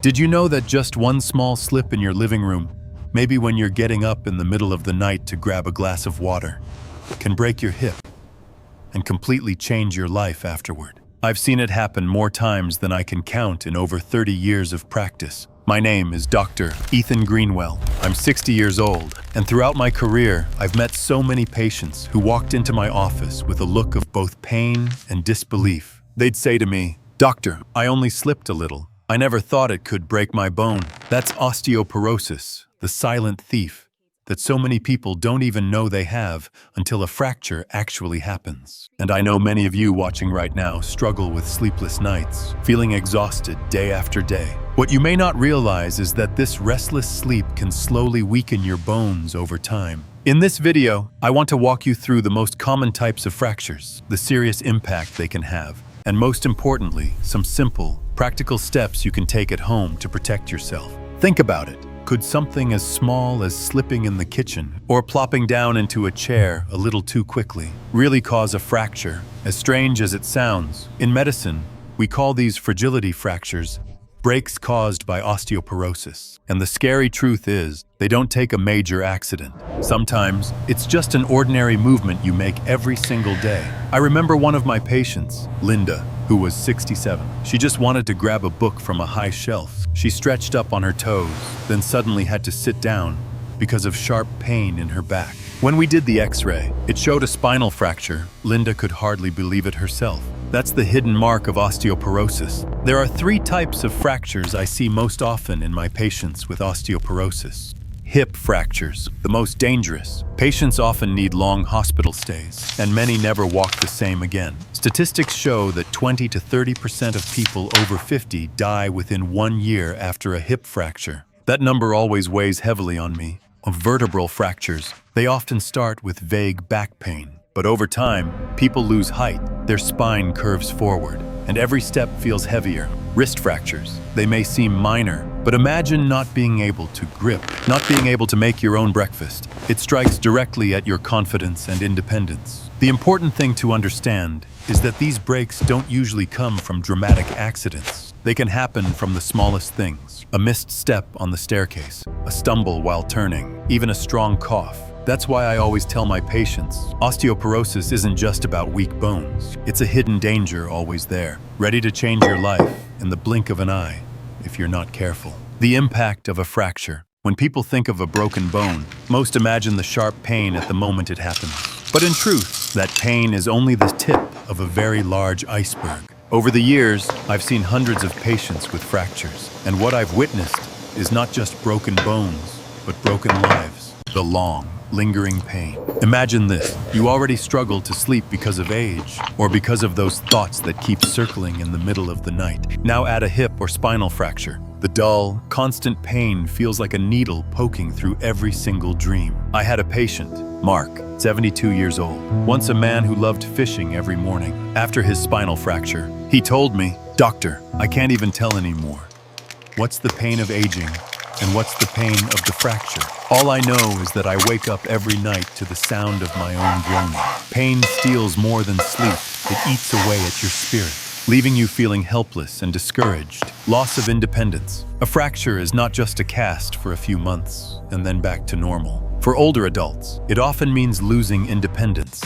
Did you know that just one small slip in your living room, maybe when you're getting up in the middle of the night to grab a glass of water, can break your hip and completely change your life afterward? I've seen it happen more times than I can count in over 30 years of practice. My name is Dr. Ethan Greenwell. I'm 60 years old, and throughout my career, I've met so many patients who walked into my office with a look of both pain and disbelief. They'd say to me, "Doctor, I only slipped a little. I never thought it could break my bone." That's osteoporosis, the silent thief that so many people don't even know they have until a fracture actually happens. And I know many of you watching right now struggle with sleepless nights, feeling exhausted day after day. What you may not realize is that this restless sleep can slowly weaken your bones over time. In this video, I want to walk you through the most common types of fractures, the serious impact they can have, and most importantly, some simple, practical steps you can take at home to protect yourself. Think about it. Could something as small as slipping in the kitchen or plopping down into a chair a little too quickly really cause a fracture? As strange as it sounds, in medicine, we call these fragility fractures breaks caused by osteoporosis. And the scary truth is, they don't take a major accident. Sometimes, it's just an ordinary movement you make every single day. I remember one of my patients, Linda, who was 67. She just wanted to grab a book from a high shelf. She stretched up on her toes, then suddenly had to sit down because of sharp pain in her back. When we did the X-ray, it showed a spinal fracture. Linda could hardly believe it herself. That's the hidden mark of osteoporosis. There are 3 types of fractures I see most often in my patients with osteoporosis. Hip fractures, the most dangerous. Patients often need long hospital stays, and many never walk the same again. Statistics show that 20 to 30% of people over 50 die within 1 year after a hip fracture. That number always weighs heavily on me. Of vertebral fractures, they often start with vague back pain. But over time, people lose height, their spine curves forward, and every step feels heavier. Wrist fractures, they may seem minor, but imagine not being able to grip, not being able to make your own breakfast. It strikes directly at your confidence and independence. The important thing to understand is that these breaks don't usually come from dramatic accidents. They can happen from the smallest things. A missed step on the staircase, a stumble while turning, even a strong cough. That's why I always tell my patients, osteoporosis isn't just about weak bones. It's a hidden danger always there, ready to change your life in the blink of an eye if you're not careful. The impact of a fracture. When people think of a broken bone, most imagine the sharp pain at the moment it happens. But in truth, that pain is only the tip of a very large iceberg. Over the years, I've seen hundreds of patients with fractures, and what I've witnessed is not just broken bones, but broken lives. The long, lingering pain. Imagine this. You already struggle to sleep because of age, or because of those thoughts that keep circling in the middle of the night. Now add a hip or spinal fracture. The dull, constant pain feels like a needle poking through every single dream. I had a patient, Mark, 72 years old, once a man who loved fishing every morning. After his spinal fracture, he told me, "Doctor, I can't even tell anymore. What's the pain of aging? And what's the pain of the fracture? All I know is that I wake up every night to the sound of my own groaning. Pain steals more than sleep. It eats away at your spirit, leaving you feeling helpless and discouraged. Loss of independence. A fracture is not just a cast for a few months and then back to normal. For older adults, it often means losing independence,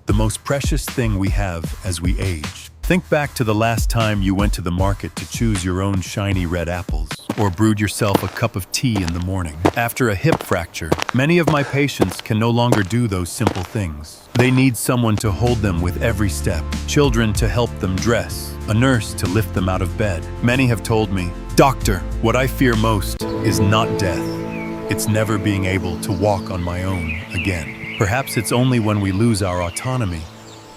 the most precious thing we have as we age. Think back to the last time you went to the market to choose your own shiny red apples, or brewed yourself a cup of tea in the morning. After a hip fracture, many of my patients can no longer do those simple things. They need someone to hold them with every step, children to help them dress, a nurse to lift them out of bed. Many have told me, "Doctor, what I fear most is not death. It's never being able to walk on my own again." Perhaps it's only when we lose our autonomy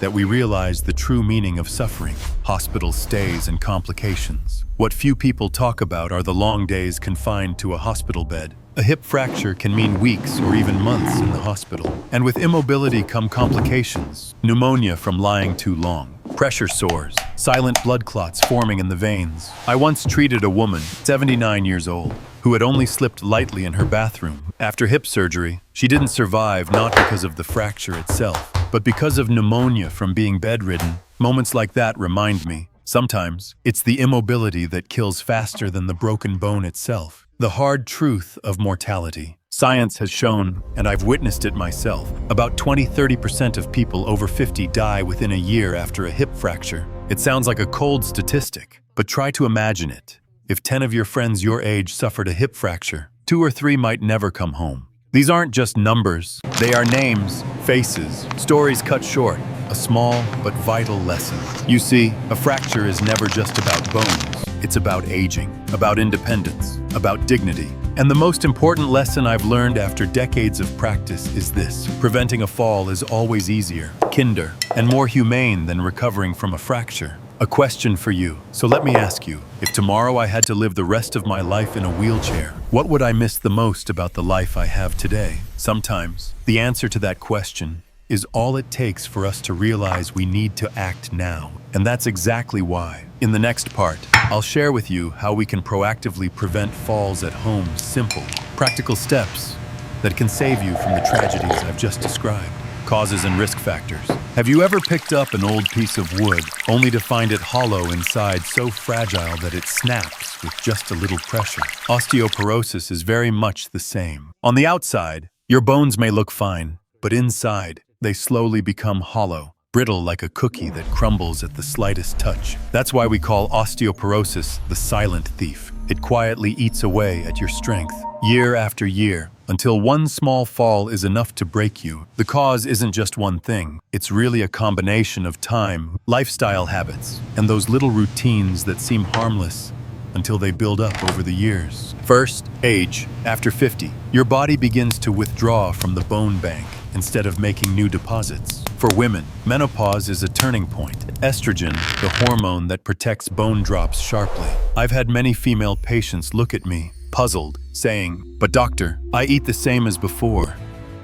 that we realize the true meaning of suffering, hospital stays and complications. What few people talk about are the long days confined to a hospital bed. A hip fracture can mean weeks or even months in the hospital. And with immobility come complications, pneumonia from lying too long, pressure sores, silent blood clots forming in the veins. I once treated a woman, 79 years old, who had only slipped lightly in her bathroom. After hip surgery, she didn't survive not because of the fracture itself, but because of pneumonia from being bedridden. Moments like that remind me, Sometimes, it's the immobility that kills faster than the broken bone itself. The hard truth of mortality. Science has shown, and I've witnessed it myself, about 20–30% of people over 50 die within a year after a hip fracture. It sounds like a cold statistic, but try to imagine it. If 10 of your friends your age suffered a hip fracture, 2 or 3 might never come home. These aren't just numbers. They are names, faces, stories cut short, a small but vital lesson. You see, a fracture is never just about bones. It's about aging, about independence, about dignity. And the most important lesson I've learned after decades of practice is this: preventing a fall is always easier, kinder, and more humane than recovering from a fracture. A question for you. So let me ask you, if tomorrow I had to live the rest of my life in a wheelchair, what would I miss the most about the life I have today? Sometimes, the answer to that question is all it takes for us to realize we need to act now. And that's exactly why. In the next part, I'll share with you how we can proactively prevent falls at home. Simple, practical steps that can save you from the tragedies I've just described. Causes and risk factors. Have you ever picked up an old piece of wood only to find it hollow inside, so fragile that it snaps with just a little pressure? Osteoporosis is very much the same. On the outside, your bones may look fine, but inside, they slowly become hollow, brittle like a cookie that crumbles at the slightest touch. That's why we call osteoporosis the silent thief. It quietly eats away at your strength, year after year, until one small fall is enough to break you. The cause isn't just one thing. It's really a combination of time, lifestyle habits, and those little routines that seem harmless until they build up over the years. First, age. After 50, your body begins to withdraw from the bone bank instead of making new deposits. For women, menopause is a turning point. Estrogen, the hormone that protects bone, drops sharply. I've had many female patients look at me, puzzled, saying, "But doctor, I eat the same as before.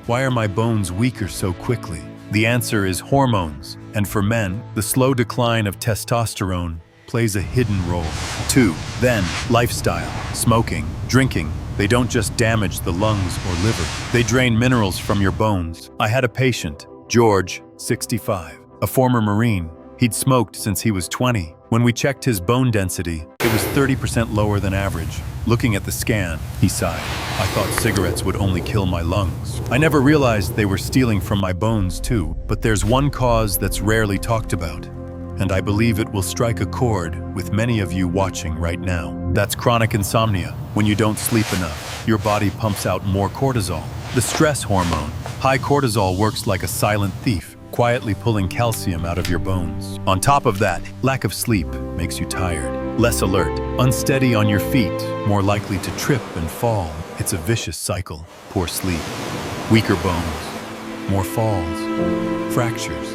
Why are my bones weaker so quickly?" The answer is hormones, and for men, the slow decline of testosterone plays a hidden role. 2. Then, lifestyle. Smoking, drinking. They don't just damage the lungs or liver. They drain minerals from your bones. I had a patient, George, 65, a former Marine. He'd smoked since he was 20. When we checked his bone density, it was 30% lower than average. Looking at the scan, he sighed. "I thought cigarettes would only kill my lungs. I never realized they were stealing from my bones too." But there's one cause that's rarely talked about, and I believe it will strike a chord with many of you watching right now. That's chronic insomnia. When you don't sleep enough, your body pumps out more cortisol, the stress hormone. High cortisol works like a silent thief, quietly pulling calcium out of your bones. On top of that, lack of sleep makes you tired, less alert, unsteady on your feet, more likely to trip and fall. It's a vicious cycle. Poor sleep, weaker bones, more falls, fractures,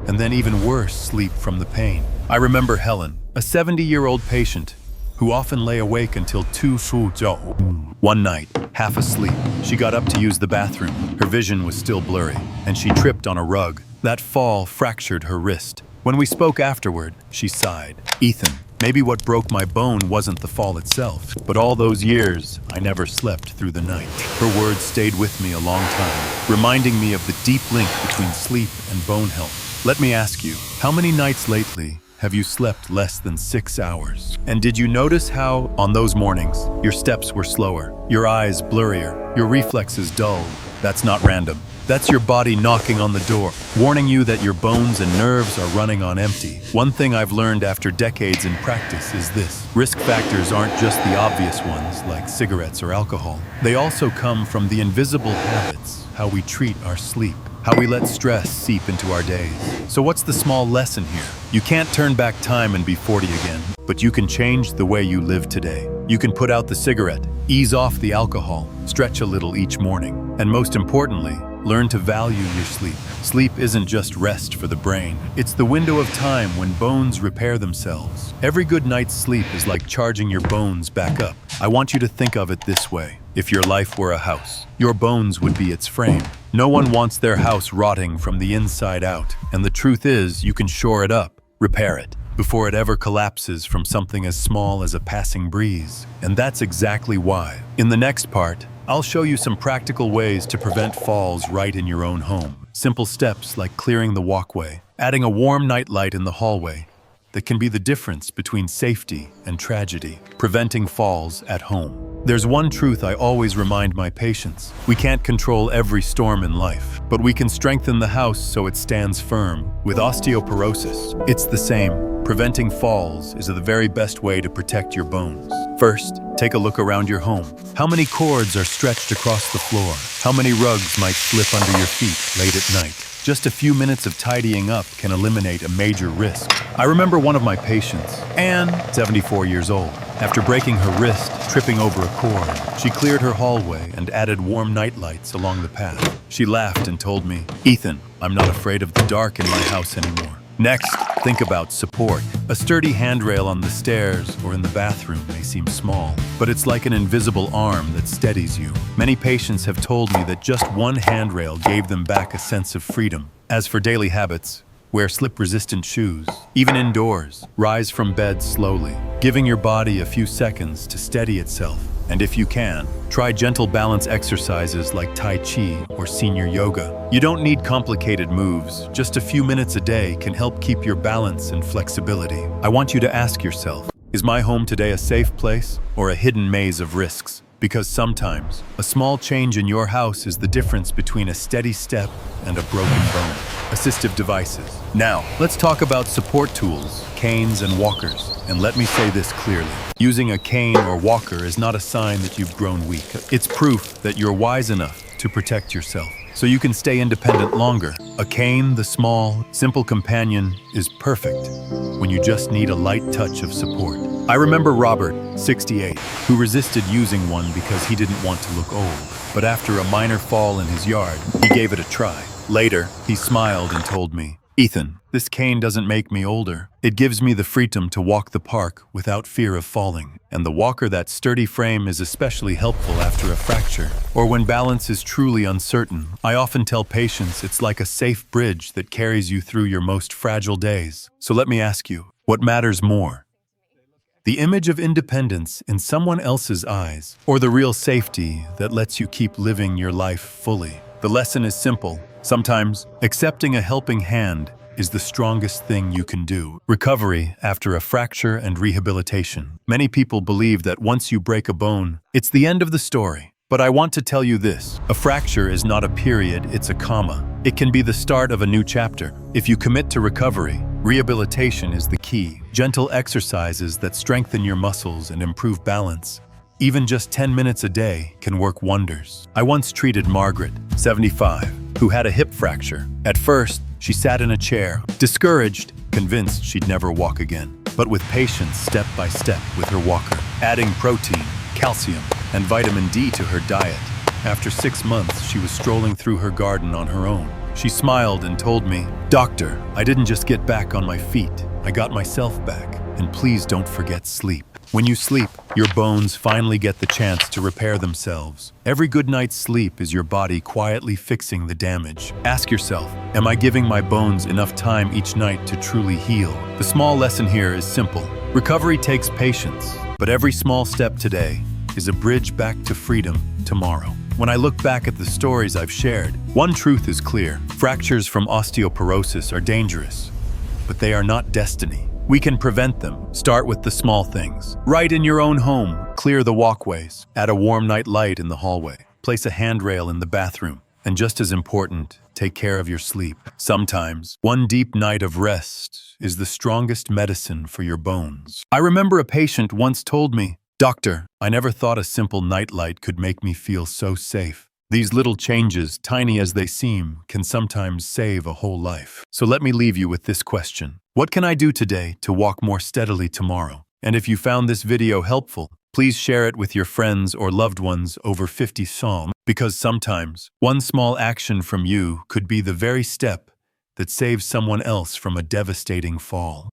and then even worse, sleep from the pain. I remember Helen, a 70-year-old patient who often lay awake until 2:00. One night, half asleep, she got up to use the bathroom. Her vision was still blurry, and she tripped on a rug. That fall fractured her wrist. When we spoke afterward, she sighed. "Ethan, maybe what broke my bone wasn't the fall itself, but all those years, I never slept through the night." Her words stayed with me a long time, reminding me of the deep link between sleep and bone health. Let me ask you, how many nights lately have you slept less than 6 hours? And did you notice how, on those mornings, your steps were slower, your eyes blurrier, your reflexes dull? That's not random. That's your body knocking on the door, warning you that your bones and nerves are running on empty. One thing I've learned after decades in practice is this: risk factors aren't just the obvious ones, like cigarettes or alcohol. They also come from the invisible habits, how we treat our sleep, how we let stress seep into our days. So what's the small lesson here? You can't turn back time and be 40 again, but you can change the way you live today. You can put out the cigarette, ease off the alcohol, stretch a little each morning, and most importantly, learn to value your sleep. Sleep isn't just rest for the brain. It's the window of time when bones repair themselves. Every good night's sleep is like charging your bones back up. I want you to think of it this way. If your life were a house, your bones would be its frame. No one wants their house rotting from the inside out. And the truth is, you can shore it up, repair it, before it ever collapses from something as small as a passing breeze. And that's exactly why. In the next part, I'll show you some practical ways to prevent falls right in your own home. Simple steps like clearing the walkway, adding a warm nightlight in the hallway, that can be the difference between safety and tragedy, preventing falls at home. There's one truth I always remind my patients. We can't control every storm in life, but we can strengthen the house so it stands firm. With osteoporosis, it's the same. Preventing falls is the very best way to protect your bones. First, take a look around your home. How many cords are stretched across the floor? How many rugs might slip under your feet late at night? Just a few minutes of tidying up can eliminate a major risk. I remember one of my patients, Anne, 74 years old. After breaking her wrist, tripping over a cord, she cleared her hallway and added warm night lights along the path. She laughed and told me, "Ethan, I'm not afraid of the dark in my house anymore." Next, think about support. A sturdy handrail on the stairs or in the bathroom may seem small, but it's like an invisible arm that steadies you. Many patients have told me that just one handrail gave them back a sense of freedom. As for daily habits, wear slip-resistant shoes. Even indoors, rise from bed slowly, giving your body a few seconds to steady itself. And if you can, try gentle balance exercises like Tai Chi or senior yoga. You don't need complicated moves. Just a few minutes a day can help keep your balance and flexibility. I want you to ask yourself, is my home today a safe place or a hidden maze of risks? Because sometimes, a small change in your house is the difference between a steady step and a broken bone. Assistive devices. Now, let's talk about support tools, canes and walkers. And let me say this clearly. Using a cane or walker is not a sign that you've grown weak. It's proof that you're wise enough to protect yourself, so you can stay independent longer. A cane, the small, simple companion, is perfect when you just need a light touch of support. I remember Robert, 68, who resisted using one because he didn't want to look old. But after a minor fall in his yard, he gave it a try. Later, he smiled and told me, "Ethan, this cane doesn't make me older. It gives me the freedom to walk the park without fear of falling. And the walker, that sturdy frame, is especially helpful after a fracture or when balance is truly uncertain. I often tell patients it's like a safe bridge that carries you through your most fragile days. So let me ask you, what matters more? The image of independence in someone else's eyes, or the real safety that lets you keep living your life fully? The lesson is simple. Sometimes, accepting a helping hand is the strongest thing you can do. Recovery after a fracture and rehabilitation. Many people believe that once you break a bone, it's the end of the story. But I want to tell you this. A fracture is not a period, it's a comma. It can be the start of a new chapter. If you commit to recovery, rehabilitation is the key. Gentle exercises that strengthen your muscles and improve balance. Even just 10 minutes a day can work wonders. I once treated Margaret, 75, who had a hip fracture. At first, she sat in a chair, discouraged, convinced she'd never walk again. But with patience, step by step with her walker, adding protein, calcium, and vitamin D to her diet. After 6 months, she was strolling through her garden on her own. She smiled and told me, "Doctor, I didn't just get back on my feet. I got myself back. And please don't forget sleep." When you sleep, your bones finally get the chance to repair themselves. Every good night's sleep is your body quietly fixing the damage. Ask yourself, am I giving my bones enough time each night to truly heal? The small lesson here is simple. Recovery takes patience, but every small step today is a bridge back to freedom tomorrow. When I look back at the stories I've shared, one truth is clear. Fractures from osteoporosis are dangerous, but they are not destiny. We can prevent them. Start with the small things. Right in your own home, clear the walkways. Add a warm night light in the hallway. Place a handrail in the bathroom. And just as important, take care of your sleep. Sometimes, one deep night of rest is the strongest medicine for your bones. I remember a patient once told me, "Doctor, I never thought a simple nightlight could make me feel so safe." These little changes, tiny as they seem, can sometimes save a whole life. So let me leave you with this question. What can I do today to walk more steadily tomorrow? And if you found this video helpful, please share it with your friends or loved ones over 50 psalm, because sometimes one small action from you could be the very step that saves someone else from a devastating fall.